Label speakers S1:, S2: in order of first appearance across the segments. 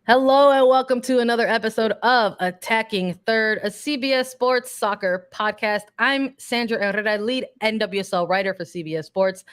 S1: Hello and welcome to another episode of Attacking Third, a CBS Sports soccer podcast. I'm Sandra Herrera, lead NWSL writer for CBS Sports.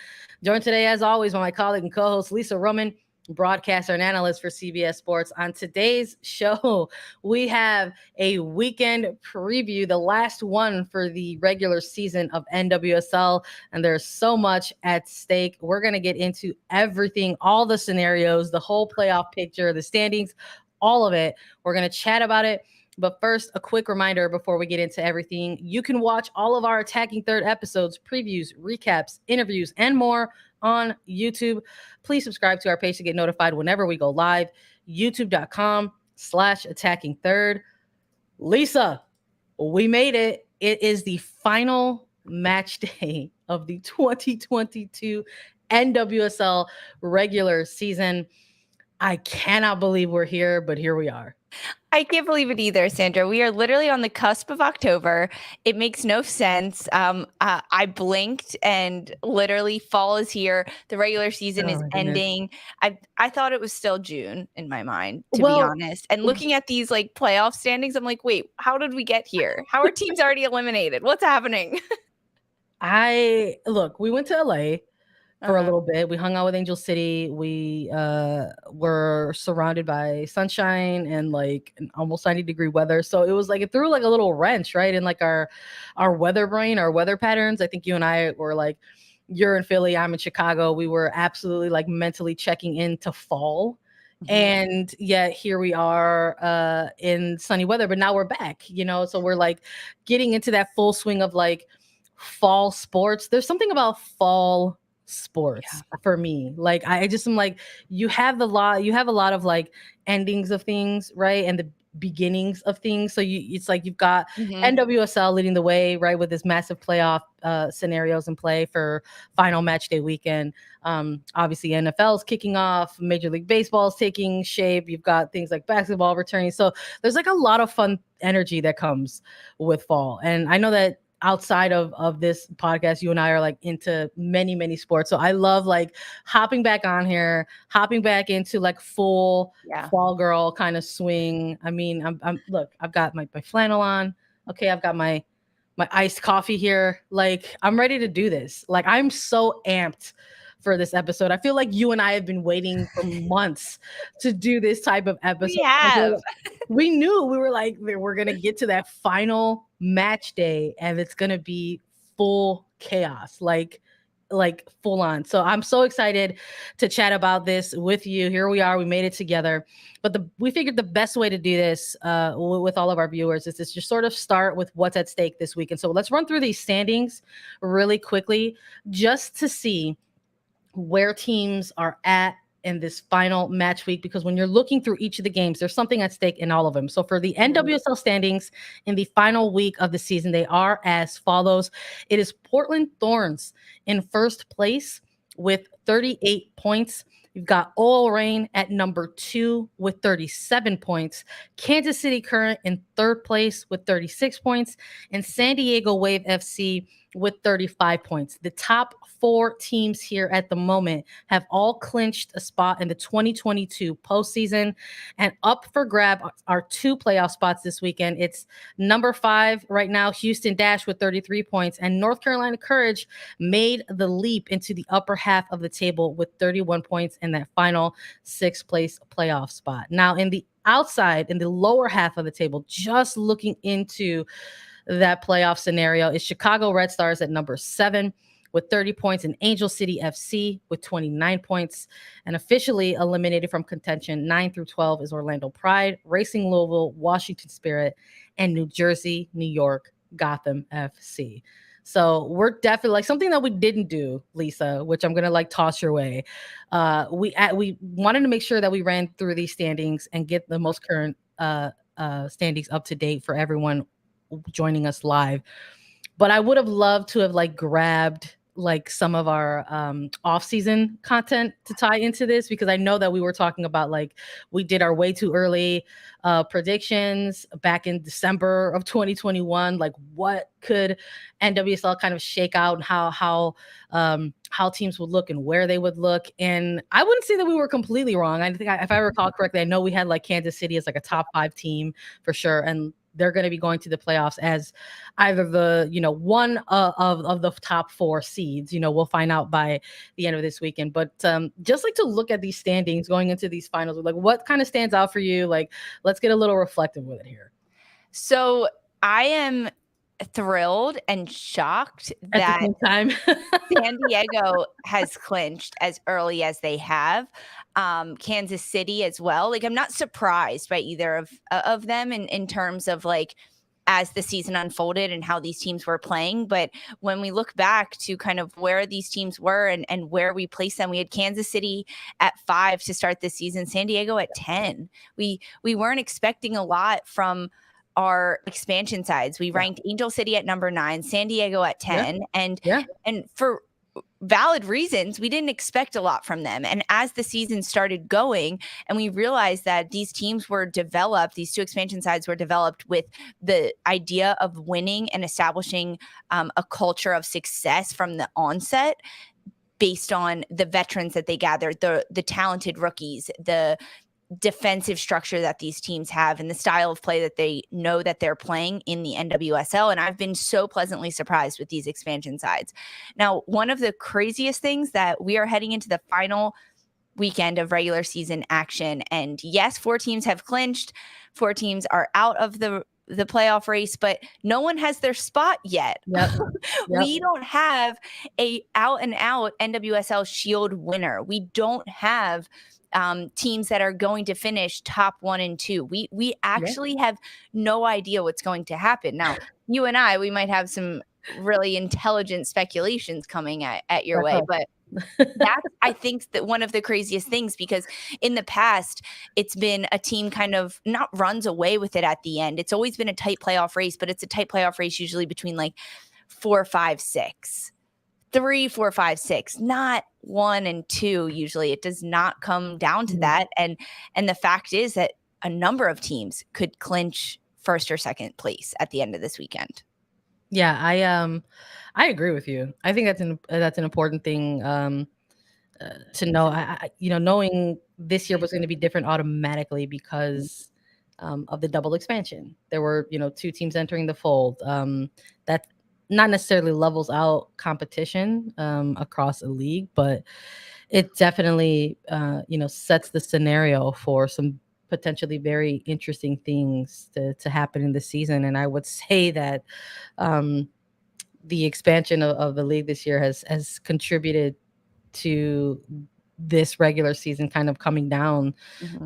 S1: Joined today, as always, by my colleague and co-host Lisa Roman, broadcaster and analyst for CBS Sports. On today's show, we have a weekend preview, the last one for the regular season of NWSL, and there's so much at stake. We're going to get into everything, all the scenarios, the whole playoff picture, the standings, all of it. We're going to chat about it. But first, a quick reminder before we get into everything. You can watch all of our Attacking Third episodes, previews, recaps, interviews, and more on YouTube. Please subscribe to our page to get notified whenever we go live. YouTube.com/Attacking Third. Lisa, we made it. It is the final match day of the 2022 NWSL regular season. I cannot believe we're here, but here we are.
S2: I can't believe it either, Sandra. We are literally on the cusp of October. It makes no sense. I blinked and literally fall is here. The regular season is ending. I thought it was still June in my mind, to be honest. And looking at these like playoff standings, I'm like, wait, how did we get here? How are teams already eliminated? What's happening?
S1: We went to LA for a little bit. We hung out with Angel City. We were surrounded by sunshine and like almost 90-degree weather. So it was like it threw like a little wrench, right? In like our weather brain, our weather patterns. I think you and I were like, you're in Philly, I'm in Chicago. We were absolutely like mentally checking into fall. Mm-hmm. And yet here we are in sunny weather, but now we're back, so we're like getting into that full swing of like fall sports. There's something about fall sports for me. Like I just am like, you have a lot of like endings of things, right? And the beginnings of things. So it's like you've got NWSL leading the way, right, with this massive playoff scenarios in play for final match day weekend. Obviously NFL's kicking off, Major League Baseball's taking shape. You've got things like basketball returning. So there's like a lot of fun energy that comes with fall. And I know that outside of this podcast, you and I are like into many sports. So I love like hopping back on here, hopping back into like full fall girl kind of swing. I mean, I've got my flannel on. Okay. I've got my iced coffee here. Like I'm ready to do this. Like I'm so amped for this episode. I feel like you and I have been waiting for months to do this type of episode.
S2: We have.
S1: We knew we were like, we're going to get to that final match day and it's going to be full chaos, like full on. So I'm so excited to chat about this with you. Here we are. We made it together. But we figured the best way to do this with all of our viewers is to just sort of start with what's at stake this week. And so let's run through these standings really quickly just to see where teams are at in this final match week, because when you're looking through each of the games, there's something at stake in all of them. So for the NWSL standings in the final week of the season, they are as follows. It is Portland Thorns in first place with 38 points. You've got OL Reign at number 2 with 37 points. Kansas City Current in third place with 36 points. And San Diego Wave FC with 35 points. The top 4 teams here at the moment have all clinched a spot in the 2022 postseason. And up for grab are 2 playoff spots this weekend. It's number 5 right now, Houston Dash with 33 points. And North Carolina Courage made the leap into the upper half of the table with 31 points in that final 6th place playoff spot. Now, in the lower half of the table, just looking into that playoff scenario, is Chicago Red Stars at number 7 with 30 points, and Angel City FC with 29 points. And officially eliminated from contention 9 through 12 is Orlando Pride, Racing Louisville, Washington Spirit, and New Jersey, New York, Gotham FC. So we're definitely like something that we didn't do, Lisa, which I'm gonna like toss your way. We wanted to make sure that we ran through these standings and get the most current standings up to date for everyone joining us live. But I would have loved to have like grabbed like some of our off-season content to tie into this, because I know that we were talking about, like, we did our way too early predictions back in December of 2021. Like, what could NWSL kind of shake out, and how teams would look and where they would look. And I wouldn't say that we were completely wrong. I think, if I recall correctly, I know we had like Kansas City as like a top 5 team for sure, and they're going to be going to the playoffs as either the, one of the top 4 seeds. We'll find out by the end of this weekend. But just like to look at these standings going into these finals, like, what kind of stands out for you? Like, let's get a little reflective with it here.
S2: So I am thrilled and shocked that
S1: time.
S2: San Diego has clinched as early as they have. Kansas City as well. Like, I'm not surprised by either of them in terms of, like, as the season unfolded and how these teams were playing. But when we look back to kind of where these teams were and where we placed them, we had Kansas City at 5 to start this season, San Diego at 10. We weren't expecting a lot from our expansion sides. We ranked Angel City at number 9, San Diego at 10. And for valid reasons, we didn't expect a lot from them. And as the season started going and we realized that these teams were developed, these 2 expansion sides were developed with the idea of winning and establishing a culture of success from the onset, based on the veterans that they gathered, the talented rookies, the defensive structure that these teams have, and the style of play that they know that they're playing in the NWSL. And I've been so pleasantly surprised with these expansion sides. Now, one of the craziest things that we are heading into the final weekend of regular season action. And yes, 4 teams have clinched. 4 teams are out of the playoff race, but no one has their spot yet.
S1: Yep.
S2: We don't have a out and out NWSL Shield winner. We don't have teams that are going to finish top 1 and 2. We actually have no idea what's going to happen. Now, you and I, we might have some really intelligent speculations coming at your way, but that's, I think, that one of the craziest things, because in the past, it's been a team kind of not runs away with it at the end. It's always been a tight playoff race, but it's a tight playoff race usually between like 4, 5, 6. 3, 4, 5, 6, not 1 and 2. Usually it does not come down to that. And the fact is that a number of teams could clinch first or second place at the end of this weekend.
S1: Yeah, I agree with you. I think that's an important thing to know. Knowing this year was going to be different automatically because of the double expansion. There were 2 teams entering the fold. That not necessarily levels out competition across a league, but it definitely sets the scenario for some potentially very interesting things to happen in the season. And I would say that the expansion of the league this year has contributed to this regular season kind of coming down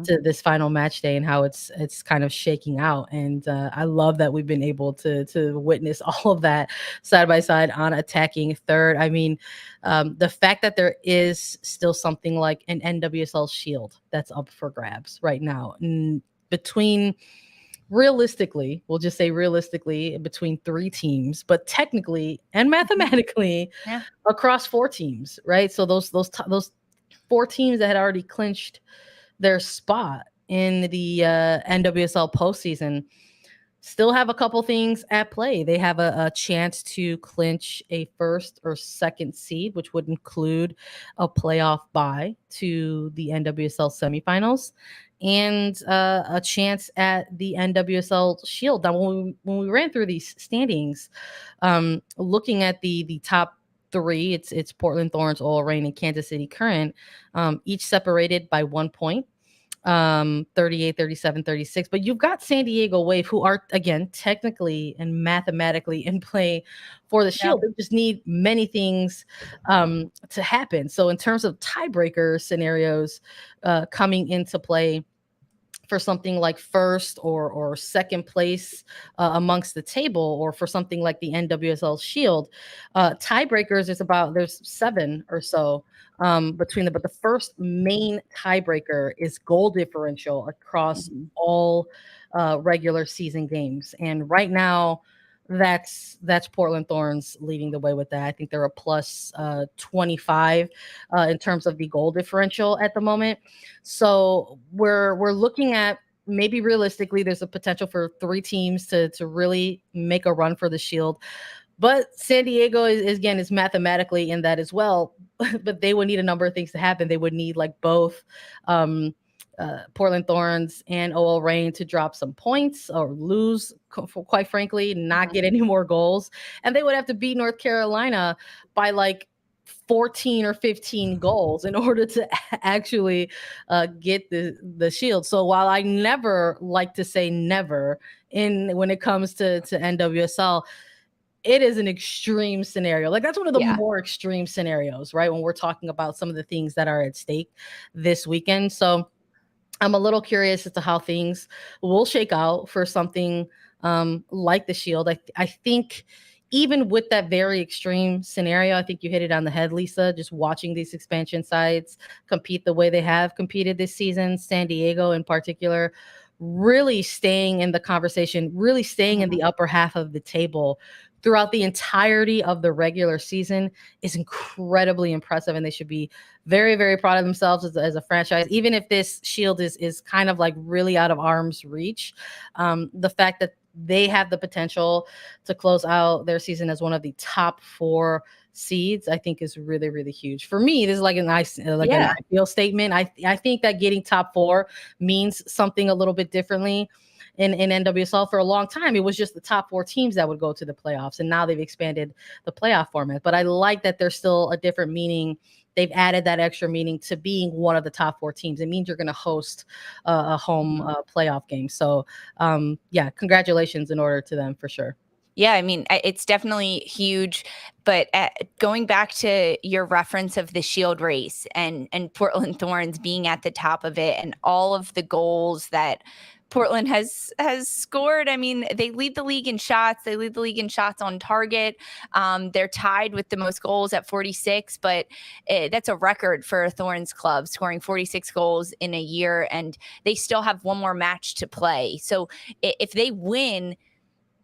S1: to this final match day and how it's kind of shaking out. And I love that we've been able to witness all of that side by side on attacking third. I mean, the fact that there is still something like an NWSL Shield that's up for grabs right now, between realistically, we'll just say realistically, between 3 teams, but technically and mathematically across 4 teams, right? So those 4 teams that had already clinched their spot in the NWSL postseason still have a couple things at play. They have a chance to clinch a first or second seed, which would include a playoff bye to the NWSL semifinals, and a chance at the NWSL Shield. Now, when we ran through these standings, looking at the top 3, it's Portland Thorns, All Reign, and Kansas City Current, each separated by 1 point, 38, 37, 36. But you've got San Diego Wave, who are, again, technically and mathematically in play for the Shield. They just need many things to happen. So in terms of tiebreaker scenarios coming into play for something like first or second place amongst the table, or for something like the NWSL Shield, tiebreakers there's 7 or so between them. But the first main tiebreaker is goal differential across all regular season games. And right now, that's Portland Thorns leading the way with that. I think they're a plus 25 in terms of the goal differential at the moment. So we're looking at, maybe realistically, there's a potential for 3 teams to really make a run for the Shield. But San Diego is mathematically in that as well. But they would need a number of things to happen. They would need like both Portland Thorns and OL Reign to drop some points or lose, quite frankly, not get any more goals. And they would have to beat North Carolina by like 14 or 15 goals in order to actually get the Shield. So while I never like to say never when it comes to NWSL, it is an extreme scenario. Like that's one of the more extreme scenarios, right? When we're talking about some of the things that are at stake this weekend. So I'm a little curious as to how things will shake out for something like the Shield. I think even with that very extreme scenario, I think you hit it on the head, Lisa, just watching these expansion sides compete the way they have competed this season, San Diego in particular, really staying in the conversation, really staying in the upper half of the table throughout the entirety of the regular season is incredibly impressive, and they should be very, very proud of themselves as a franchise. Even if this Shield is kind of like really out of arm's reach, the fact that they have the potential to close out their season as one of the top 4 seeds, I think is really, really huge. For me, this is like a nice, an ideal statement. I think that getting top 4 means something a little bit differently. In NWSL for a long time, it was just the top 4 teams that would go to the playoffs, and now they've expanded the playoff format. But I like that there's still a different meaning. They've added that extra meaning to being one of the top 4 teams. It means you're going to host a home playoff game. So, congratulations in order to them for sure.
S2: Yeah, I mean, it's definitely huge. But going back to your reference of the Shield race and Portland Thorns being at the top of it and all of the goals that Portland has scored. I mean, they lead the league in shots. They lead the league in shots on target. They're tied with the most goals at 46, but that's a record for a Thorns club, scoring 46 goals in a year, and they still have one more match to play. So if they win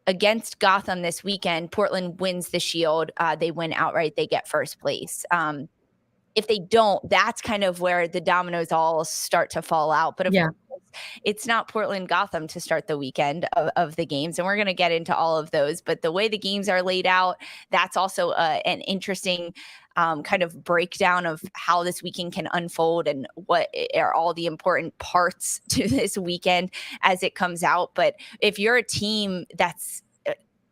S2: against Gotham this weekend, Portland wins the Shield. They win outright. They get first place. If they don't, that's kind of where the dominoes all start to fall out. But of course, it's not Portland Gotham to start the weekend of the games. And we're going to get into all of those. But the way the games are laid out, that's also an interesting kind of breakdown of how this weekend can unfold and what are all the important parts to this weekend as it comes out. But if you're a team that's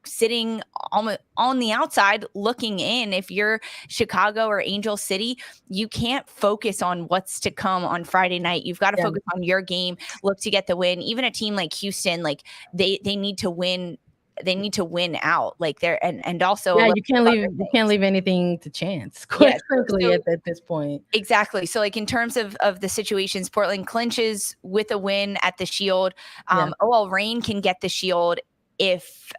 S2: sitting on the outside looking in, if you're Chicago or Angel City, you can't focus on what's to come on Friday night. You've got to focus on your game, look to get the win. Even a team like Houston, like they need to win. They need to win out, like there, and also
S1: you can't leave anything to chance. Quite frankly, at this point,
S2: exactly. So, like in terms of the situations, Portland clinches with a win at the Shield. OL Reign can get the Shield if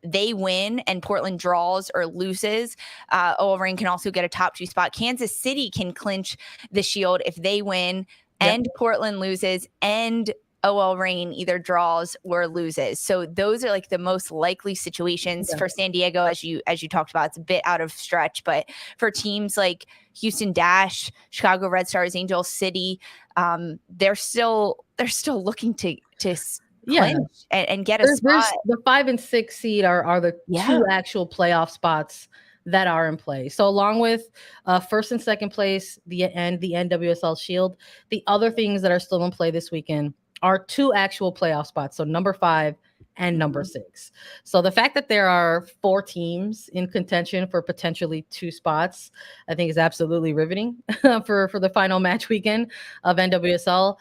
S2: they win and Portland draws or loses. OL Reign can also get a top 2 spot. Kansas City can clinch the Shield if they win and Portland loses and OL Reign either draws or loses. So those are like the most likely situations for San Diego, as you talked about. It's a bit out of stretch, but for teams like Houston Dash, Chicago Red Stars, Angel City, they're still looking to clinch and get a spot.
S1: The 5 and 6 seed are the 2 actual playoff spots that are in play. So along with first and second place, the NWSL Shield, the other things that are still in play this weekend are 2 actual playoff spots. So number 5 and number 6. So the fact that there are 4 teams in contention for potentially 2 spots, I think is absolutely riveting for the final match weekend of NWSL.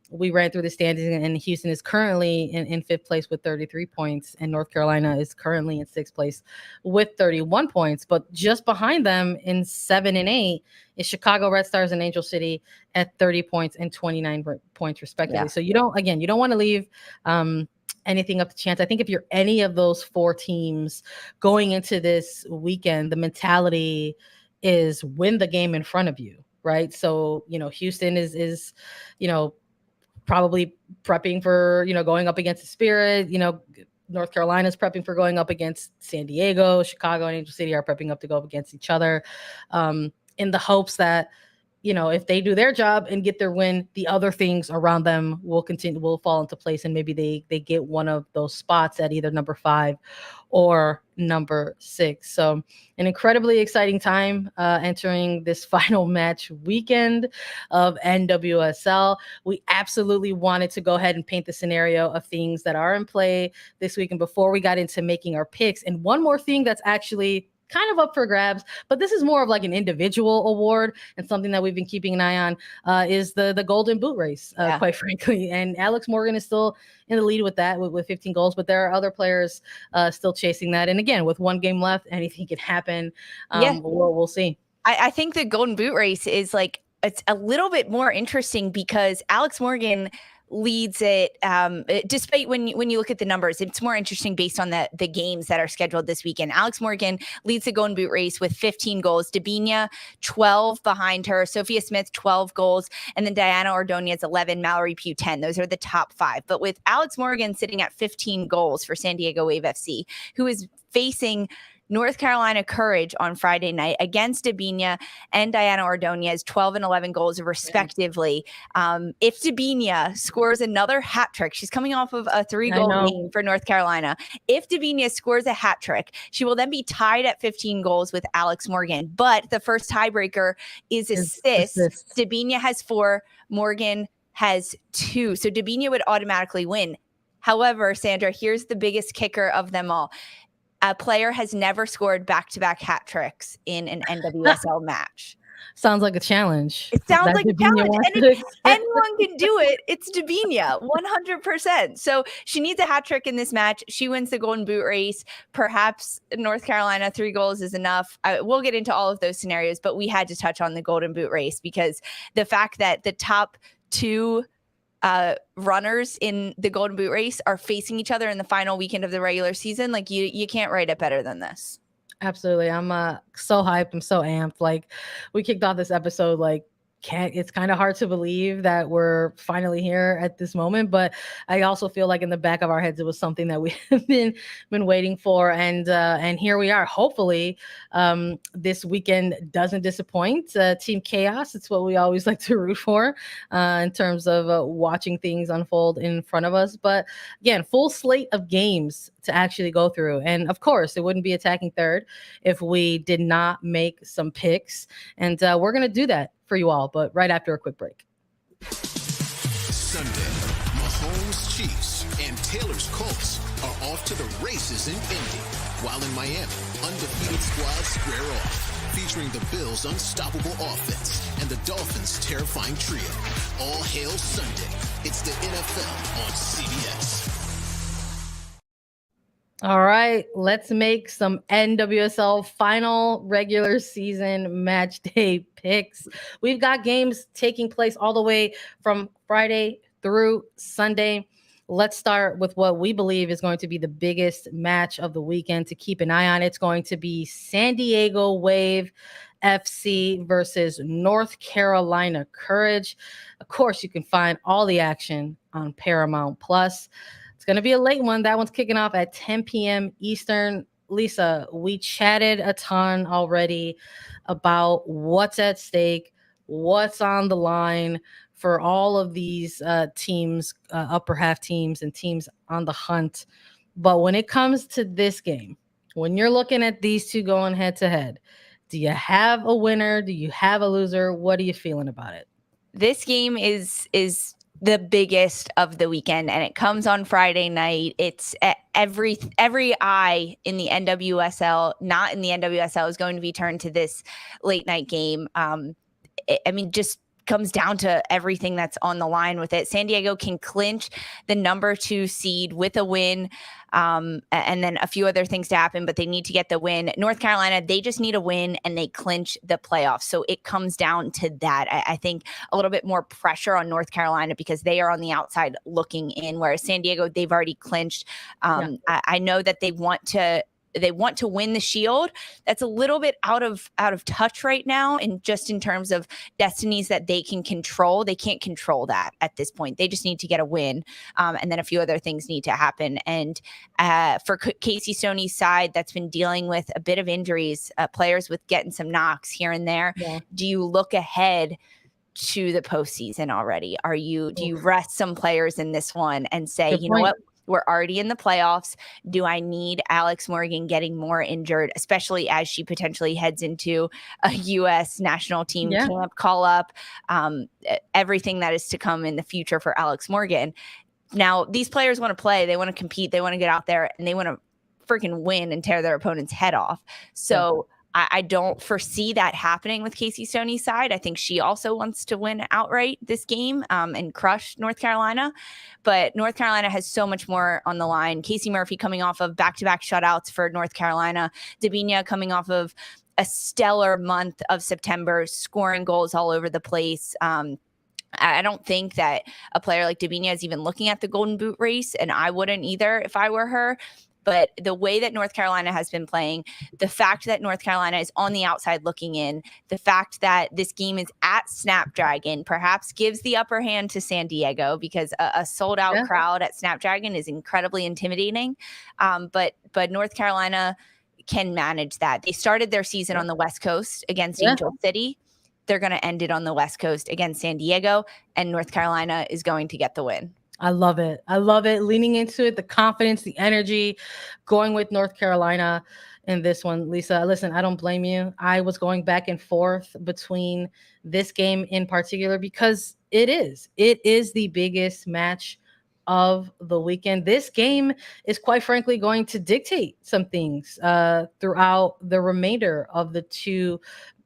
S1: We ran through the standings, and Houston is currently in 5th place with 33 points, and North Carolina is currently in 6th place with 31 points. But just behind them in 7 and 8 is Chicago Red Stars and Angel City at 30 points and 29 points respectively. So you don't want to leave anything up to chance. I think if you're any of those 4 teams going into this weekend, the mentality is win the game in front of you, right? So, Houston is probably prepping for, going up against the Spirit, North Carolina is prepping for going up against San Diego. Chicago and Angel City are prepping up to go up against each other, in the hopes that, if they do their job and get their win, the other things around them will fall into place, and maybe they get one of those spots at either number 5 or number 6. So an incredibly exciting time entering this final match weekend of NWSL. We absolutely wanted to go ahead and paint the scenario of things that are in play this weekend before we got into making our picks. And one more thing that's actually kind of up for grabs, but this is more of like an individual award, and something that we've been keeping an eye on is the Golden Boot race, quite frankly. And Alex Morgan is still in the lead with that, with 15 goals, but there are other players still chasing that. And again, with one game left, anything can happen. We'll see.
S2: I think the Golden Boot race is it's a little bit more interesting because Alex Morgan leads it, despite when you look at the numbers, it's more interesting based on the games that are scheduled this weekend. Alex Morgan leads the Golden Boot race with 15 goals. Debinha, 12 behind her. Sophia Smith, 12 goals. And then Diana Ordonez, 11. Mallory Pugh, 10. Those are the top 5. But with Alex Morgan sitting at 15 goals for San Diego Wave FC, who is facing North Carolina Courage on Friday night against Debinha and Diana Ordonez, 12 and 11 goals respectively. If Debinha scores another hat trick, she's coming off of a 3-goal game for North Carolina. If Debinha scores a hat trick, she will then be tied at 15 goals with Alex Morgan. But the first tiebreaker is assists. Debinha has 4, Morgan has 2. So Debinha would automatically win. However, Sandra, here's the biggest kicker of them all. A player has never scored back-to-back hat tricks in an NWSL match.
S1: Sounds like a challenge.
S2: It sounds like a challenge. And if anyone can do it, it's Debinha, 100%. So she needs a hat trick in this match. She wins the Golden Boot race. Perhaps North Carolina, 3 goals is enough. We'll get into all of those scenarios, but we had to touch on the Golden Boot race because the fact that the top 2 runners in the Golden Boot race are facing each other in the final weekend of the regular season. You can't write it better than this.
S1: Absolutely. I'm so hyped. I'm so amped. We kicked off this episode it's kind of hard to believe that we're finally here at this moment, but I also feel like in the back of our heads it was something that we have been waiting for, and here we are. Hopefully this weekend doesn't disappoint. Team Chaos, it's what we always like to root for in terms of watching things unfold in front of us. But again, full slate of games to actually go through, and of course it wouldn't be Attacking Third if we did not make some picks, and we're gonna do that for you all, but right after a quick break.
S3: Sunday, Mahomes Chiefs and Taylor's Colts are off to the races in Indy, while in Miami, undefeated squads square off, featuring the Bills' unstoppable offense and the Dolphins' terrifying trio. All hail Sunday. It's the NFL on CBS.
S1: All right, let's make some NWSL final regular season match day picks. We've got games taking place all the way from Friday through Sunday. Let's start with what we believe is going to be the biggest match of the weekend to keep an eye on. It's going to be San Diego Wave FC versus North Carolina Courage. Of course, you can find all the action on Paramount Plus. It's going to be a late one. That one's kicking off at 10 p.m. Eastern. Lisa, we chatted a ton already about what's at stake, what's on the line for all of these teams, upper half teams and teams on the hunt. But when it comes to this game, when you're looking at these two going head to head, do you have a winner? Do you have a loser? What are you feeling about it?
S2: This game is the biggest of the weekend, and it comes on Friday night. It's every eye in the NWSL, not in the NWSL, is going to be turned to this late night game. Just comes down to everything that's on the line with it. San Diego can clinch the number 2 seed with a win, and then a few other things to happen, but they need to get the win. North Carolina, they just need a win and they clinch the playoffs. So it comes down to that. I think a little bit more pressure on North Carolina because they are on the outside looking in, whereas San Diego, they've already clinched. I know that they want to they want to win the Shield. That's a little bit out of touch right now, and just in terms of destinies that they can control. They can't control that at this point. They just need to get a win, and then a few other things need to happen. And for Casey Stoney's side, that's been dealing with a bit of injuries, players with getting some knocks here and there. Yeah. Do you look ahead to the postseason already? Do you rest some players in this one and say, you know what? We're already in the playoffs. Do I need Alex Morgan getting more injured, especially as she potentially heads into a U.S. national team camp call up, everything that is to come in the future for Alex Morgan. Now, these players want to play. They want to compete. They want to get out there, and they want to freaking win and tear their opponent's head off. So I don't foresee that happening with Casey Stoney's side. I think she also wants to win outright this game and crush North Carolina. But North Carolina has so much more on the line. Casey Murphy coming off of back-to-back shutouts for North Carolina. Debinha coming off of a stellar month of September, scoring goals all over the place. I don't think that a player like Debinha is even looking at the Golden Boot race, and I wouldn't either if I were her. But the way that North Carolina has been playing, the fact that North Carolina is on the outside looking in, the fact that this game is at Snapdragon perhaps gives the upper hand to San Diego, because a sold-out crowd at Snapdragon is incredibly intimidating. But North Carolina can manage that. They started their season on the West Coast against Angel City. They're going to end it on the West Coast against San Diego, and North Carolina is going to get the win.
S1: I love it. I love it. Leaning into it, the confidence, the energy, going with North Carolina in this one. Lisa, listen, I don't blame you. I was going back and forth between this game in particular because it is the biggest match of the weekend. This game is quite frankly going to dictate some things throughout the remainder of the two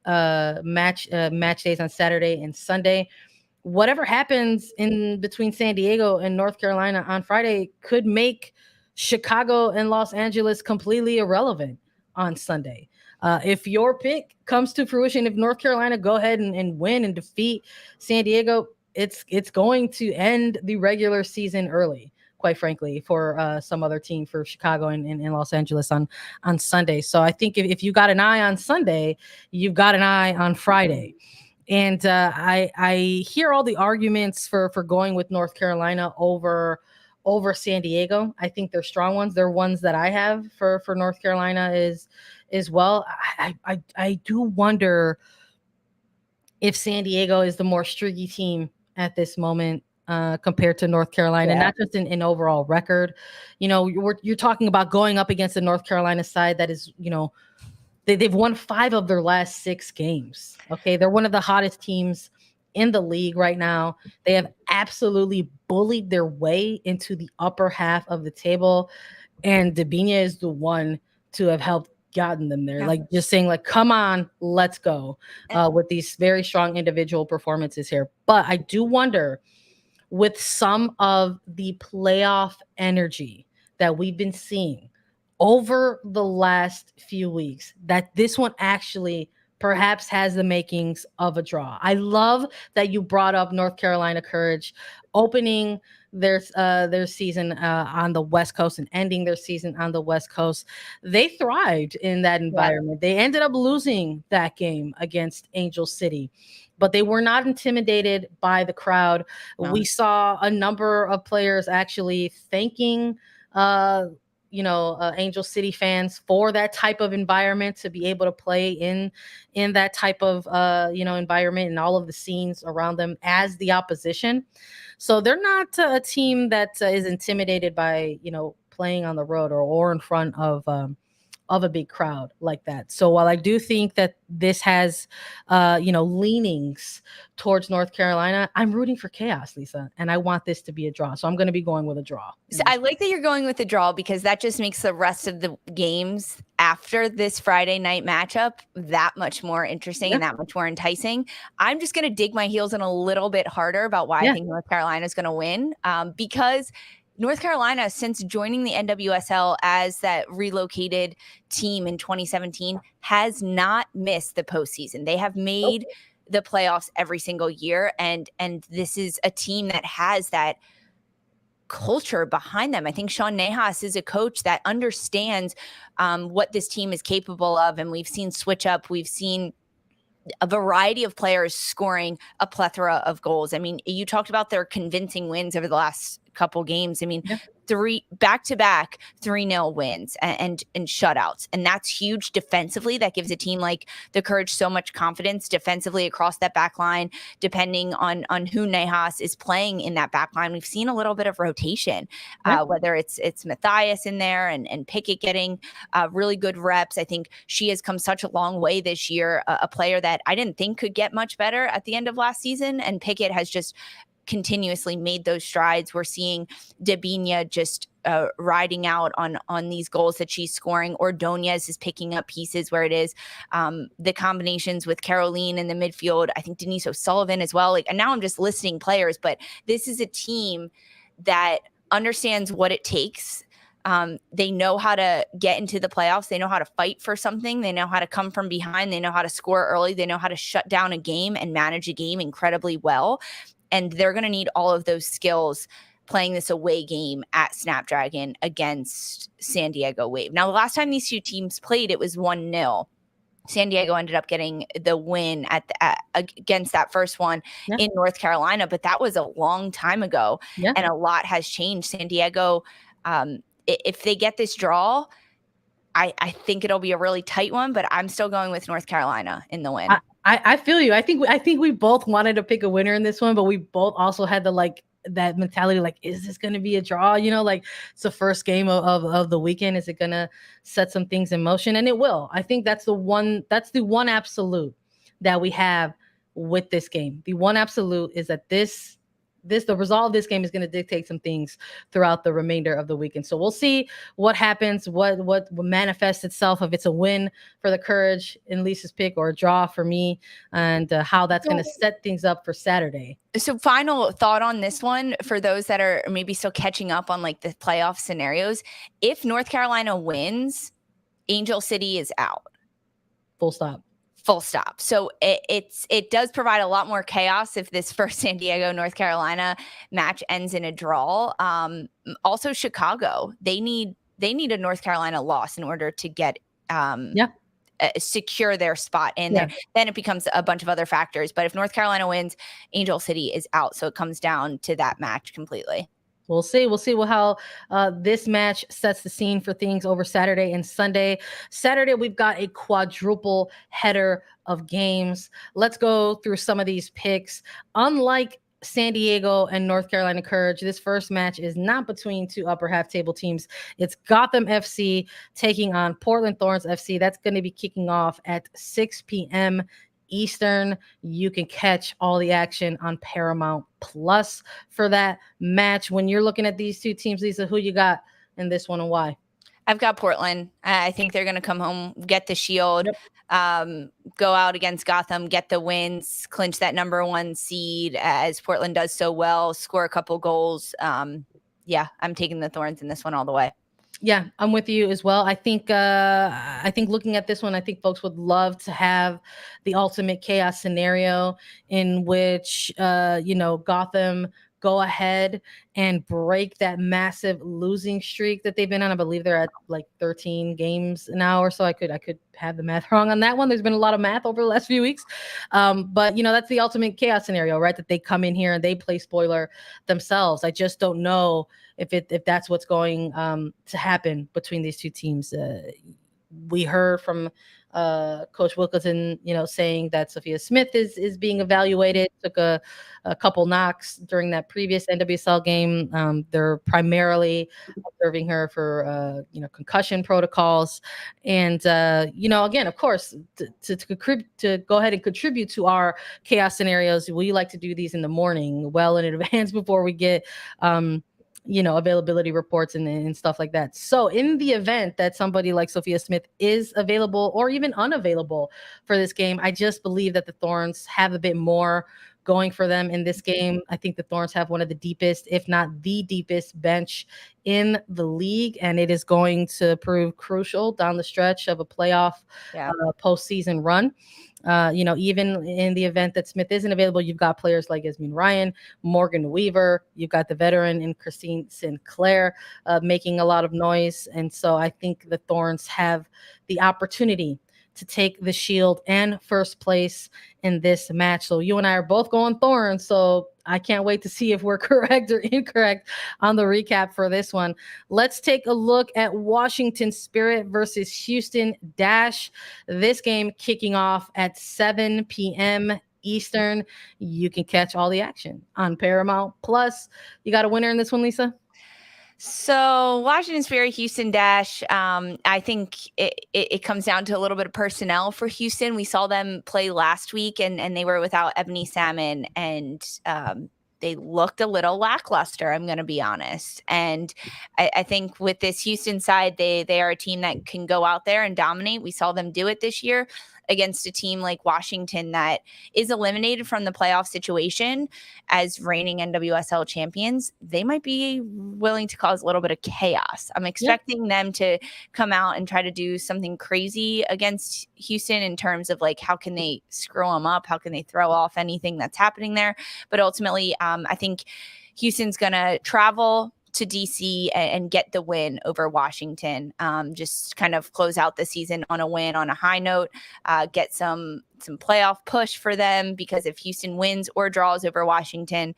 S1: match days on Saturday and Sunday. Whatever happens in between San Diego and North Carolina on Friday could make Chicago and Los Angeles completely irrelevant on Sunday. If your pick comes to fruition, if North Carolina go ahead and win and defeat San Diego, it's going to end the regular season early, quite frankly, for some other team, for Chicago and Los Angeles on Sunday. So I think if you got an eye on Sunday, you've got an eye on Friday. And I hear all the arguments for going with North Carolina over San Diego. I think they're strong ones. They're ones that I have for North Carolina as well. I do wonder if San Diego is the more streaky team at this moment compared to North Carolina, not just in overall record. You know, you're talking about going up against the North Carolina side that is, you know, they've won 5 of their last 6 games. Okay, they're one of the hottest teams in the league right now. They have absolutely bullied their way into the upper half of the table, and Debinha is the one to have helped gotten them there. Like, just saying, like, come on, let's go with these very strong individual performances here. But I do wonder, with some of the playoff energy that we've been seeing over the last few weeks, that this one actually perhaps has the makings of a draw. I love that you brought up North Carolina Courage opening their season on the West Coast and ending their season on the West Coast. They thrived in that environment. They ended up losing that game against Angel City, but they were not intimidated by the crowd. No. We saw a number of players actually thanking Angel City fans for that type of environment, to be able to play in that type of environment and all of the scenes around them as the opposition. So they're not a team that is intimidated by playing on the road or in front of a big crowd like that. So while I do think that this has leanings towards North Carolina, I'm rooting for chaos, Lisa, and I want this to be a draw. So I'm going to be going with a draw.
S2: So I like that you're going with a draw, because that just makes the rest of the games after this Friday night matchup that much more interesting and that much more enticing. I'm just going to dig my heels in a little bit harder about why I think North Carolina is going to win, because North Carolina, since joining the NWSL as that relocated team in 2017, has not missed the postseason. They have made the playoffs every single year, and this is a team that has that culture behind them. I think Sean Nahas is a coach that understands what this team is capable of. And we've seen switch up. We've seen a variety of players scoring a plethora of goals. I mean, you talked about their convincing wins over the last couple games. I mean,
S1: yeah.
S2: 3 back-to-back 3-0 wins and shutouts. And that's huge defensively. That gives a team like the Courage so much confidence defensively across that back line, depending on who Nahas is playing in that back line. We've seen a little bit of rotation, whether it's Matthias in there and Pickett getting really good reps. I think she has come such a long way this year, a player that I didn't think could get much better at the end of last season. And Pickett has just continuously made those strides. We're seeing Debinha just riding out on these goals that she's scoring. Ordonez is picking up pieces where it is the combinations with Caroline in the midfield. I think Denise O'Sullivan as well. And now I'm just listing players, but this is a team that understands what it takes. They know how to get into the playoffs. They know how to fight for something. They know how to come from behind. They know how to score early. They know how to shut down a game and manage a game incredibly well. And they're going to need all of those skills playing this away game at Snapdragon against San Diego Wave. Now, the last time these two teams played, it was 1-0. San Diego ended up getting the win against that first one in North Carolina, but that was a long time ago, and a lot has changed. San Diego, if they get this draw, I think it'll be a really tight one, but I'm still going with North Carolina in the win.
S1: I feel you. I think we both wanted to pick a winner in this one, but we both also had that mentality, like, is this going to be a draw? You know, like, it's the first game of the weekend. Is it going to set some things in motion? And it will. I think that's the one absolute that we have with this game. The one absolute is that the result of this game is going to dictate some things throughout the remainder of the weekend. So we'll see what happens, what manifests itself, if it's a win for the Courage in Lisa's pick or a draw for me, and how that's going to set things up for Saturday.
S2: So final thought on this one for those that are maybe still catching up on like the playoff scenarios. If North Carolina wins, Angel City is out.
S1: Full stop.
S2: So it does provide a lot more chaos if this first San Diego North Carolina match ends in a draw. Also Chicago, they need a North Carolina loss in order to get secure their spot in there. Then it becomes a bunch of other factors. But if North Carolina wins, Angel City is out. So it comes down to that match completely.
S1: We'll see. How this match sets the scene for things over Saturday and Sunday. Saturday, we've got a quadruple header of games. Let's go through some of these picks. Unlike San Diego and North Carolina Courage, this first match is not between two upper half table teams. It's Gotham FC taking on Portland Thorns FC. That's going to be kicking off at 6 p.m. Eastern. You can catch all the action on Paramount Plus for that match. When you're looking at these two teams, Lisa, who you got in this one and why?
S2: I've got Portland. I think they're going to come home, get the shield, go out against Gotham, get the wins, clinch that number 1 seed as Portland does so well, score a couple goals. I'm taking the Thorns in this one all the way.
S1: Yeah, I'm with you as well. I think looking at this one, I think folks would love to have the ultimate chaos scenario in which, Gotham go ahead and break that massive losing streak that they've been on. I believe they're at like 13 games now or so. I could have the math wrong on that one. There's been a lot of math over the last few weeks. But that's the ultimate chaos scenario, right? That they come in here and they play spoiler themselves. I just don't know if that's what's going to happen between these two teams. We heard from Coach Wilkinson, saying that Sophia Smith is being evaluated. Took a couple knocks during that previous NWSL game. They're primarily observing her for concussion protocols, and again, of course, to go ahead and contribute to our chaos scenarios. We like to do these in the morning, well in advance before we get availability reports and stuff like that. So in the event that somebody like Sophia Smith is available or even unavailable for this game, I just believe that the Thorns have a bit more going for them in this game. I think the Thorns have one of the deepest, if not the deepest bench in the league, and it is going to prove crucial down the stretch of a playoff postseason run. Even in the event that Smith isn't available, you've got players like Esmeen Ryan, Morgan Weaver, you've got the veteran in Christine Sinclair making a lot of noise. And so I think the Thorns have the opportunity to take the Shield and first place in this match. So you and I are both going Thorns. So I can't wait to see if we're correct or incorrect on the recap for this one. Let's take a look at Washington Spirit versus Houston Dash. This game kicking off at 7 p.m. Eastern. You can catch all the action on Paramount Plus. You got a winner in this one, Lisa?
S2: So Washington Spirit, Houston Dash, I think it comes down to a little bit of personnel for Houston. We saw them play last week and they were without Ebony Salmon, and they looked a little lackluster, I'm going to be honest. And I think with this Houston side, they are a team that can go out there and dominate. We saw them do it this year against a team like Washington that is eliminated from the playoff situation as reigning NWSL champions. They might be willing to cause a little bit of chaos. I'm expecting them to come out and try to do something crazy against Houston in terms of like, how can they screw them up? How can they throw off anything that's happening there? But ultimately, I think Houston's going to travel to DC and get the win over Washington. Just kind of close out the season on a win on a high note, get some playoff push for them, because if Houston wins or draws over Washington,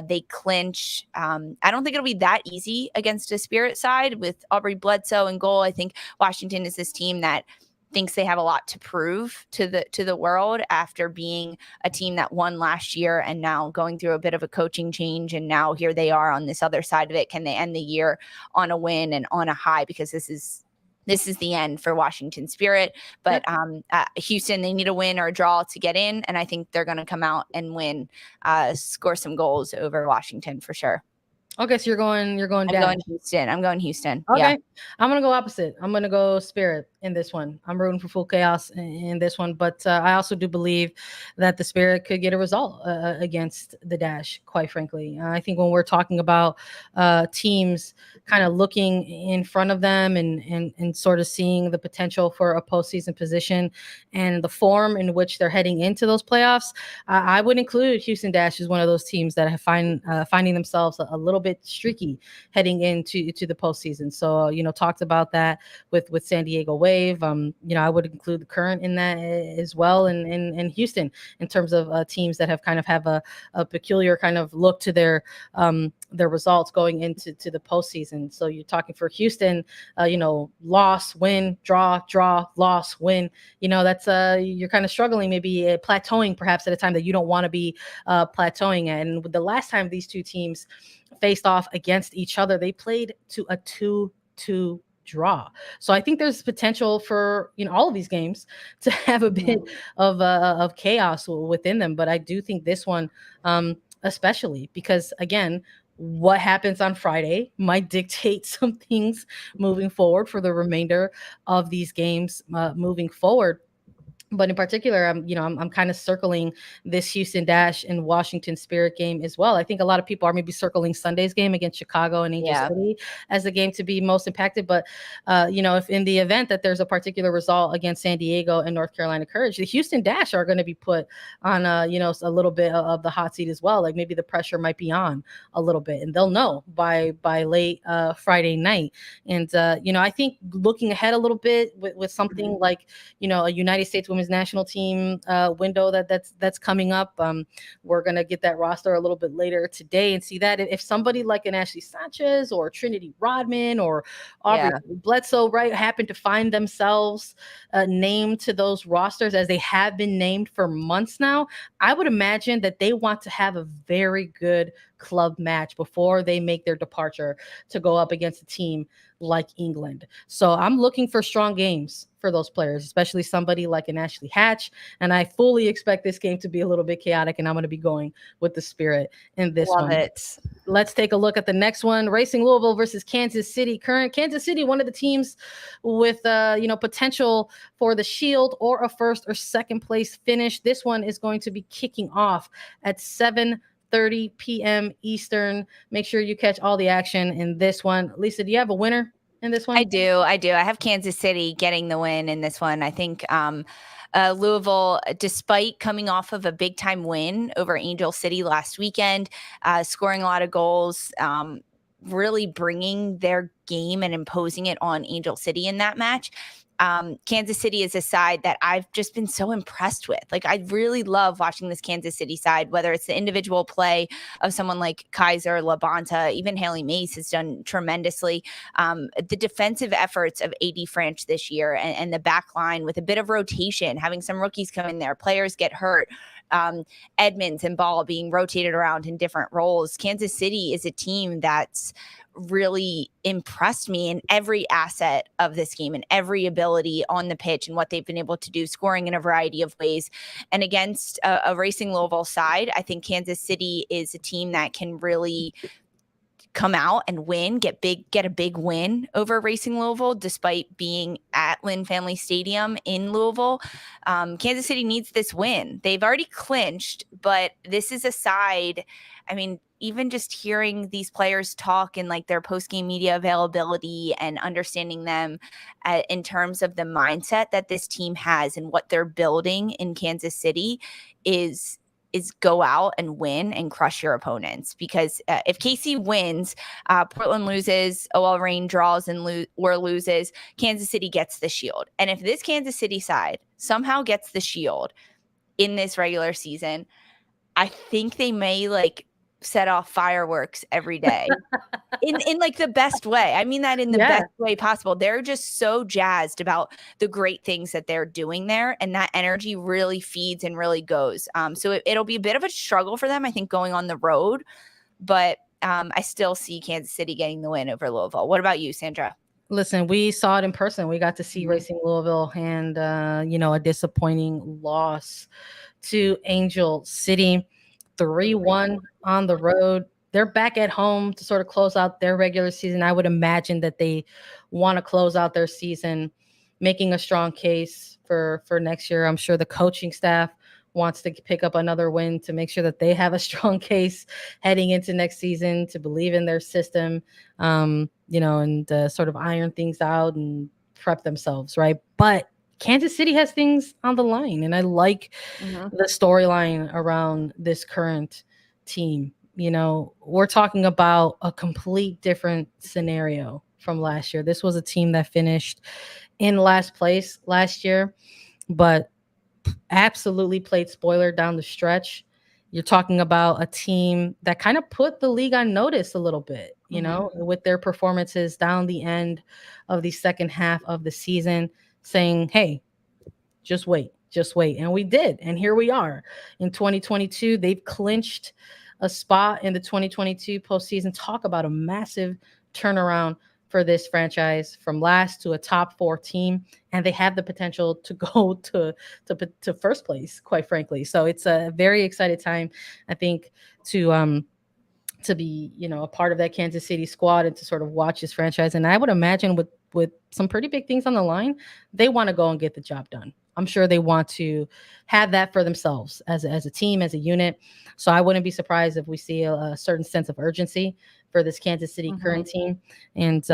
S2: they clinch. I don't think it'll be that easy against a Spirit side with Aubrey Bledsoe in goal. I think Washington is this team that thinks they have a lot to prove to the world after being a team that won last year and now going through a bit of a coaching change. And now here they are on this other side of it. Can they end the year on a win and on a high? Because this is the end for Washington Spirit. But Houston, they need a win or a draw to get in. And I think they're going to come out and win, score some goals over Washington for sure.
S1: Okay, so you're going
S2: Houston. I'm going Houston.
S1: Okay.
S2: Yeah.
S1: I'm going to go opposite. I'm going to go Spirit in this one. I'm rooting for full chaos in this one, but I also do believe that the Spirit could get a result against the Dash, quite frankly. I think when we're talking about teams kind of looking in front of them and sort of seeing the potential for a postseason position and the form in which they're heading into those playoffs, I would include Houston Dash as one of those teams that have finding themselves a little bit streaky heading into the postseason. So, talked about that with San Diego Wave. I would include the Current in that as well, and Houston in terms of teams that have a peculiar kind of look to their results going into the postseason. So you're talking for Houston, loss, win, draw, loss, win. That's you're kind of struggling, maybe plateauing perhaps at a time that you don't want to be plateauing at. And the last time these two teams faced off against each other, they played to a 2-2 draw. So I think there's potential for all of these games to have a bit of chaos within them. But I do think this one, especially because again, what happens on Friday might dictate some things moving forward for the remainder of these games moving forward. But in particular, I'm kind of circling this Houston Dash and Washington Spirit game as well. I think a lot of people are maybe circling Sunday's game against Chicago and Angel City as the game to be most impacted. But, if in the event that there's a particular result against San Diego and North Carolina Courage, the Houston Dash are going to be put on, a little bit of the hot seat as well. Like maybe the pressure might be on a little bit, and they'll know by late Friday night. And, I think looking ahead a little bit with something like, a United States Women's National Team window that's coming up. We're gonna get that roster a little bit later today and see that if somebody like an Ashley Sanchez or Trinity Rodman or Aubrey Bledsoe happen to find themselves named to those rosters as they have been named for months now, I would imagine that they want to have a very good club match before they make their departure to go up against a team like England. So I'm looking for strong games for those players, especially somebody like an Ashley Hatch. And I fully expect this game to be a little bit chaotic, and I'm going to be going with the Spirit in this one.
S2: Love it.
S1: Let's take a look at the next one. Racing Louisville versus Kansas City Current. Kansas City, one of the teams with potential for the Shield or a first or second place finish. This one is going to be kicking off at 7:30 p.m. Eastern. Make sure you catch all the action in this one. Lisa, do you have a winner in this one?
S2: I do. I have Kansas City getting the win in this one. I think Louisville, despite coming off of a big time win over Angel City last weekend, scoring a lot of goals, really bringing their game and imposing it on Angel City in that match. Kansas City is a side that I've just been so impressed with. Like, I really love watching this Kansas City side, whether it's the individual play of someone like Kaiser, Labonta, even Haley Mace has done tremendously. The defensive efforts of AD French this year and the back line with a bit of rotation, having some rookies come in there, players get hurt. Edmonds and Ball being rotated around in different roles. Kansas City is a team that's really impressed me in every asset of this game and every ability on the pitch and what they've been able to do, scoring in a variety of ways. And against a racing Louisville side, I think Kansas City is a team that can really come out and win, get a big win over Racing Louisville, despite being at Lynn Family Stadium in Louisville. Kansas City needs this win. They've already clinched, but this is a side, I mean, even just hearing these players talk and like their post-game media availability and understanding them in terms of the mindset that this team has and what they're building in Kansas City is go out and win and crush your opponents. Because if KC wins, Portland loses, OL Reign draws and or loses, Kansas City gets the Shield. And if this Kansas City side somehow gets the Shield in this regular season, I think they may like set off fireworks every day in like the best way. I mean that in the best way possible. They're just so jazzed about the great things that they're doing there, and that energy really feeds and really goes. So it'll be a bit of a struggle for them, I think, going on the road, but I still see Kansas City getting the win over Louisville. What about you, Sandra?
S1: Listen, we saw it in person. We got to see Racing Louisville and a disappointing loss to Angel City. 3-1 on the road. They're back at home to sort of close out their regular season. I would imagine that they want to close out their season, making a strong case for next year. I'm sure the coaching staff wants to pick up another win to make sure that they have a strong case heading into next season, to believe in their system, and sort of iron things out and prep themselves, right? But Kansas City has things on the line, and I like the storyline around this current team. We're talking about a complete different scenario from last year. This was a team that finished in last place last year, but absolutely played spoiler down the stretch. You're talking about a team that kind of put the league on notice a little bit, with their performances down the end of the second half of the season, saying, hey, just wait. And we did. And here we are in 2022. They've clinched a spot in the 2022 postseason. Talk about a massive turnaround for this franchise from last to a top 4 team. And they have the potential to go to first place, quite frankly. So it's a very exciting time, I think, to be, a part of that Kansas City squad and to sort of watch this franchise. And I would imagine with some pretty big things on the line, they want to go and get the job done. I'm sure they want to have that for themselves as a team, as a unit. So I wouldn't be surprised if we see a certain sense of urgency for this Kansas City current team and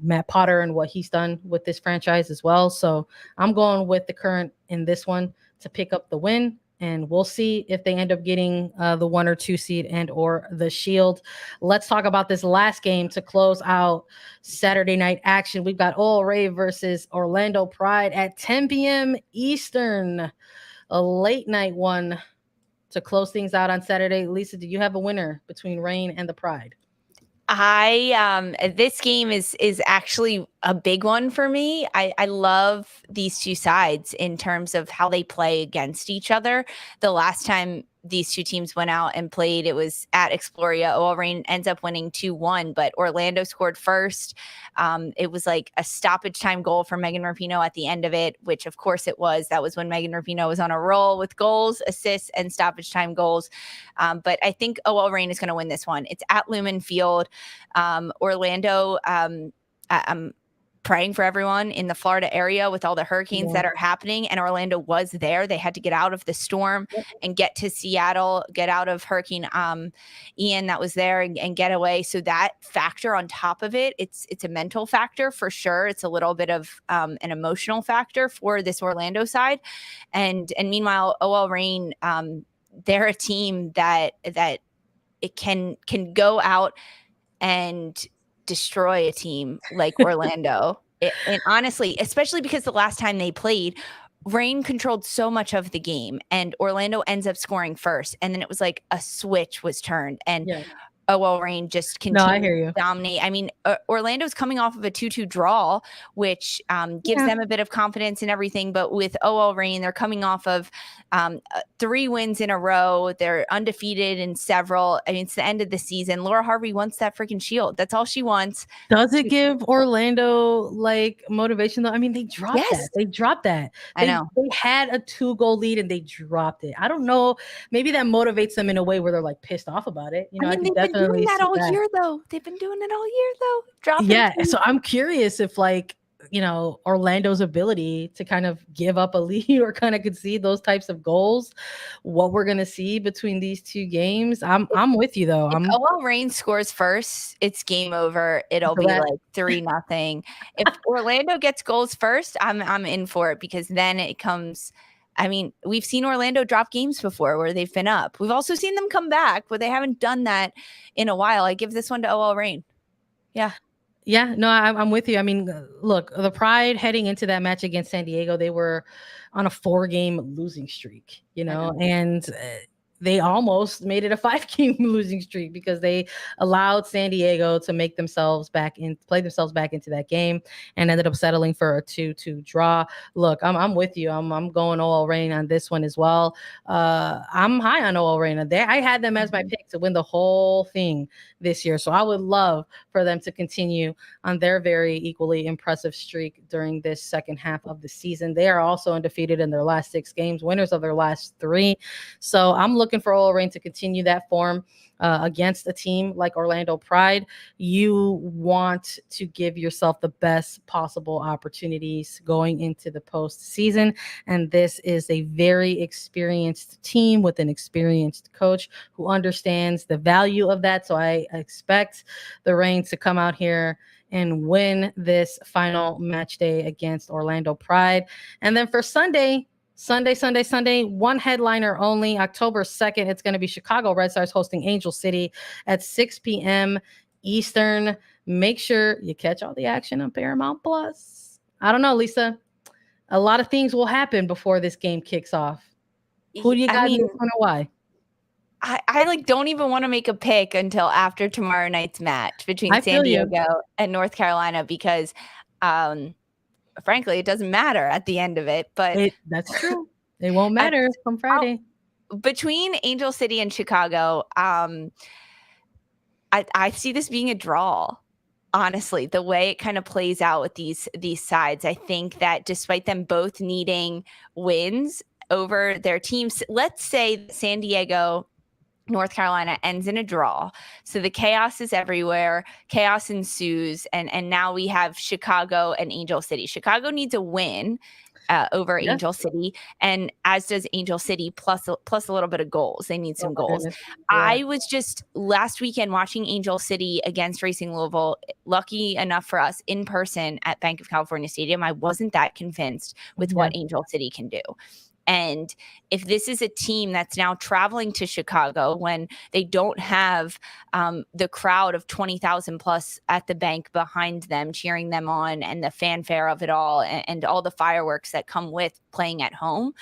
S1: Matt Potter and what he's done with this franchise as well. So I'm going with the current in this one to pick up the win. And we'll see if they end up getting the 1 or 2 seed and or the Shield. Let's talk about this last game to close out Saturday night action. We've got OL Reign versus Orlando Pride at 10 p.m. Eastern. A late night one to close things out on Saturday. Lisa, do you have a winner between Reign and the Pride?
S2: This game is actually a big one for me. I love these two sides in terms of how they play against each other. The last time these two teams went out and played, it was at Exploria. OL Reign ends up winning 2-1, but Orlando scored first. It was like a stoppage time goal for Megan Rapinoe at the end of it, which of course it was. That was when Megan Rapinoe was on a roll with goals, assists, and stoppage time goals. But I think OL Reign is going to win this one. It's at Lumen Field. Orlando, praying for everyone in the Florida area with all the hurricanes that are happening. And Orlando was there. They had to get out of the storm and get to Seattle, get out of Hurricane Ian that was there and get away. So that factor on top of it, it's a mental factor for sure. It's a little bit of an emotional factor for this Orlando side. And meanwhile, OL Reign, they're a team that it can go out and destroy a team like Orlando. And honestly, especially because the last time they played, Reign controlled so much of the game and Orlando ends up scoring first. And then it was like a switch was turned and OL Reign just continued to dominate. I mean, Orlando's coming off of a 2-2 draw, which gives them a bit of confidence and everything. But with OL Reign, they're coming off of 3 wins in a row. They're undefeated in several. I mean, it's the end of the season. Laura Harvey wants that freaking shield. That's all she wants.
S1: Does it give Orlando like motivation though? I mean, they dropped that. They dropped that.
S2: I know.
S1: They had a 2-goal lead and they dropped it. I don't know. Maybe that motivates them in a way where they're like pissed off about it. You know,
S2: I mean, they've been doing that all year though. They've been doing it all year though. Dropping
S1: so I'm curious if like, you know, Orlando's ability to kind of give up a lead or kind of concede those types of goals, what we're going to see between these two games. I'm with you though.
S2: If OL Reign scores first, it's game over. It'll be like 3-0. If Orlando gets goals first, I'm in for it because then it comes. I mean, we've seen Orlando drop games before where they've been up. We've also seen them come back, but they haven't done that in a while. I give this one to OL Reign.
S1: Yeah, no, I'm with you. I mean, look, the Pride heading into that match against San Diego, they were on a 4-game losing streak, you know, and they almost made it a 5-game losing streak because they allowed San Diego to play themselves back into that game and ended up settling for a 2-2 draw. Look, I'm with you. I'm going OL Reign on this one as well. I'm high on OL Reign. I had them as my pick to win the whole thing this year. So I would love for them to continue on their very equally impressive streak during this second half of the season. They are also undefeated in their last 6 games, winners of their last 3. So I'm looking for OL Reign to continue that form against a team like Orlando Pride. You want to give yourself the best possible opportunities going into the postseason. And this is a very experienced team with an experienced coach who understands the value of that. So I expect the Reign to come out here and win this final match day against Orlando Pride. And then for Sunday, one headliner only, October 2nd. It's going to be Chicago Red Stars hosting Angel City at 6 p.m. Eastern. Make sure you catch all the action on Paramount Plus. I don't know, Lisa. A lot of things will happen before this game kicks off. Who do you got in this one and why?
S2: I like don't even want to make a pick until after tomorrow night's match between San Diego and North Carolina because frankly, it doesn't matter at the end of it, but
S1: that's true. It won't matter come Friday.
S2: Between Angel City and Chicago, I see this being a draw. Honestly, the way it kind of plays out with these sides, I think that despite them both needing wins over their teams, let's say San Diego, North Carolina ends in a draw. So the chaos is everywhere. Chaos ensues. And now we have Chicago and Angel City. Chicago needs a win over Angel City, and as does Angel City, plus a little bit of goals. They need some goals. Yeah. I was just last weekend watching Angel City against Racing Louisville. Lucky enough for us in person at Bank of California Stadium, I wasn't that convinced with what Angel City can do. And if this is a team that's now traveling to Chicago when they don't have the crowd of 20,000 plus at the bank behind them, cheering them on, and the fanfare of it all, and all the fireworks that come with playing at home,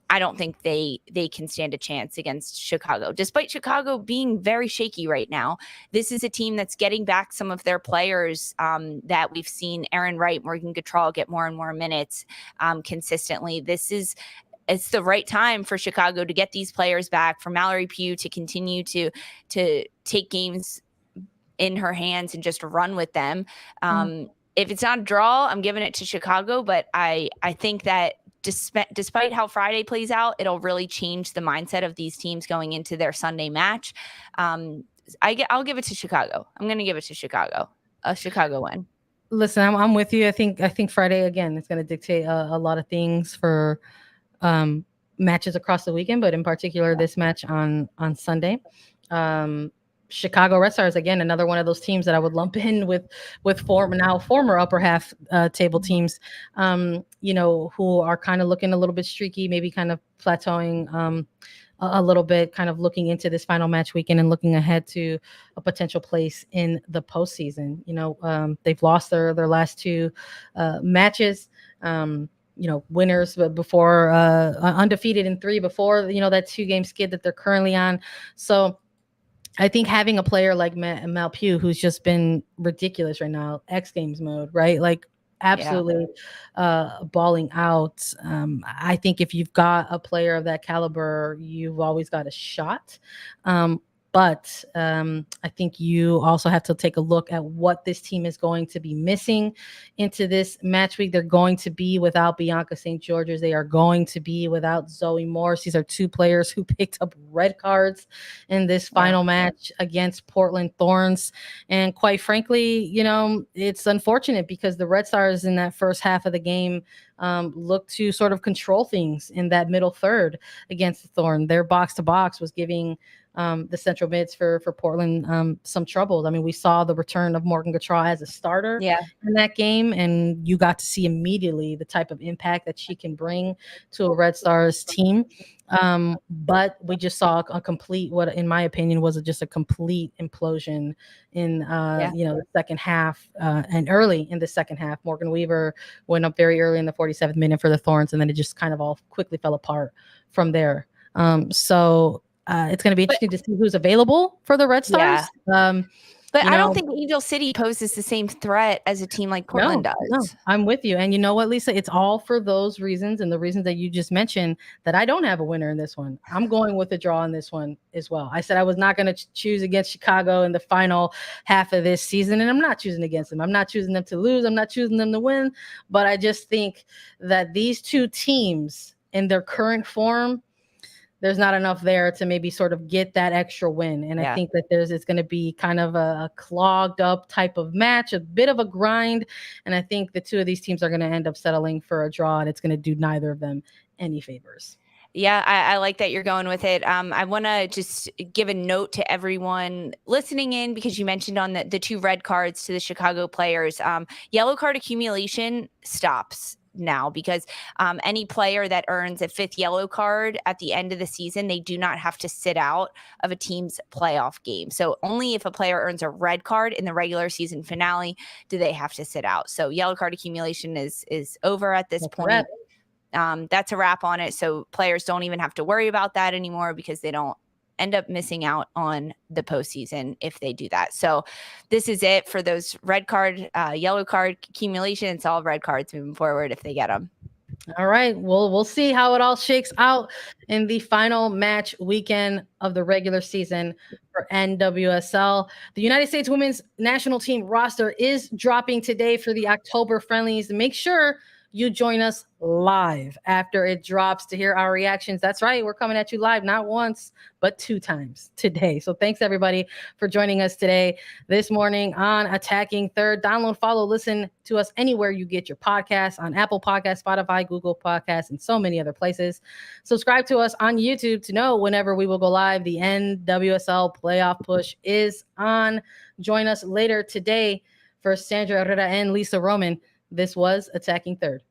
S2: I don't think they can stand a chance against Chicago. Despite Chicago being very shaky right now, this is a team that's getting back some of their players that we've seen Aaron Wright, Morgan Gautreau get more and more minutes consistently. It's the right time for Chicago to get these players back, for Mallory Pugh to continue to take games in her hands and just run with them. If it's not a draw, I'm giving it to Chicago, but I think that despite how Friday plays out, it'll really change the mindset of these teams going into their Sunday match. I'll give it to Chicago. I'm going to give it to Chicago. A Chicago win.
S1: Listen, I'm with you. I think Friday again is going to dictate a lot of things for matches across the weekend, but in particular this match on Sunday. Chicago Red Stars, again, another one of those teams that I would lump in with former upper half table teams, who are kind of looking a little bit streaky, maybe kind of plateauing a little bit, kind of looking into this final match weekend and looking ahead to a potential place in the postseason. They've lost their last two matches. Winners before undefeated in 3 before, that 2-game skid that they're currently on. So I think having a player like Mal Pugh, who's just been ridiculous right now, X Games mode, right? Like absolutely balling out. I think if you've got a player of that caliber, you've always got a shot. But I think you also have to take a look at what this team is going to be missing into this match week. They're going to be without Bianca St. George's. They are going to be without Zoe Morris. These are 2 players who picked up red cards in this final match against Portland Thorns. And quite frankly, it's unfortunate because the Red Stars in that first half of the game looked to sort of control things in that middle third against the Thorn. Their box to box was giving the central mids for Portland some trouble. I mean, we saw the return of Morgan Gautrat as a starter in that game, and you got to see immediately the type of impact that she can bring to a Red Stars team. But we just saw a complete, what in my opinion was just a complete implosion in the second half and early in the second half. Morgan Weaver went up very early in the 47th minute for the Thorns, and then it just kind of all quickly fell apart from there. It's going to be interesting to see who's available for the Red Stars.
S2: But I don't think Angel City poses the same threat as a team like Portland does.
S1: No, I'm with you. And you know what, Lisa? It's all for those reasons and the reasons that you just mentioned that I don't have a winner in this one. I'm going with a draw in this one as well. I said I was not going to choose against Chicago in the final half of this season, and I'm not choosing against them. I'm not choosing them to lose. I'm not choosing them to win. But I just think that these 2 teams in their current form, there's not enough there to maybe sort of get that extra win. And I think that it's going to be kind of a clogged up type of match, a bit of a grind. And I think the 2 of these teams are going to end up settling for a draw, and it's going to do neither of them any favors.
S2: Yeah, I like that you're going with it. I want to just give a note to everyone listening in, because you mentioned on the 2 red cards to the Chicago players. Yellow card accumulation stops now, because any player that earns a 5th yellow card at the end of the season, they do not have to sit out of a team's playoff game. So only if a player earns a red card in the regular season finale do they have to sit out. So yellow card accumulation is over at this point. That's a wrap on it. So players don't even have to worry about that anymore, because they don't end up missing out on the postseason if they do that. So this is it for those red card, yellow card accumulation. It's all red cards moving forward if they get them.
S1: All right. Well, we'll see how it all shakes out in the final match weekend of the regular season for NWSL. The United States women's national team roster is dropping today for the October friendlies. Make sure you join us live after it drops to hear our reactions. That's right. We're coming at you live, not once, but 2 times today. So thanks everybody for joining us today, this morning on Attacking Third. Download, follow, listen to us anywhere you get your podcasts, on Apple Podcasts, Spotify, Google Podcasts, and so many other places. Subscribe to us on YouTube to know whenever we will go live. The NWSL playoff push is on. Join us later today for Sandra Herrera and Lisa Roman. This was Attacking Third.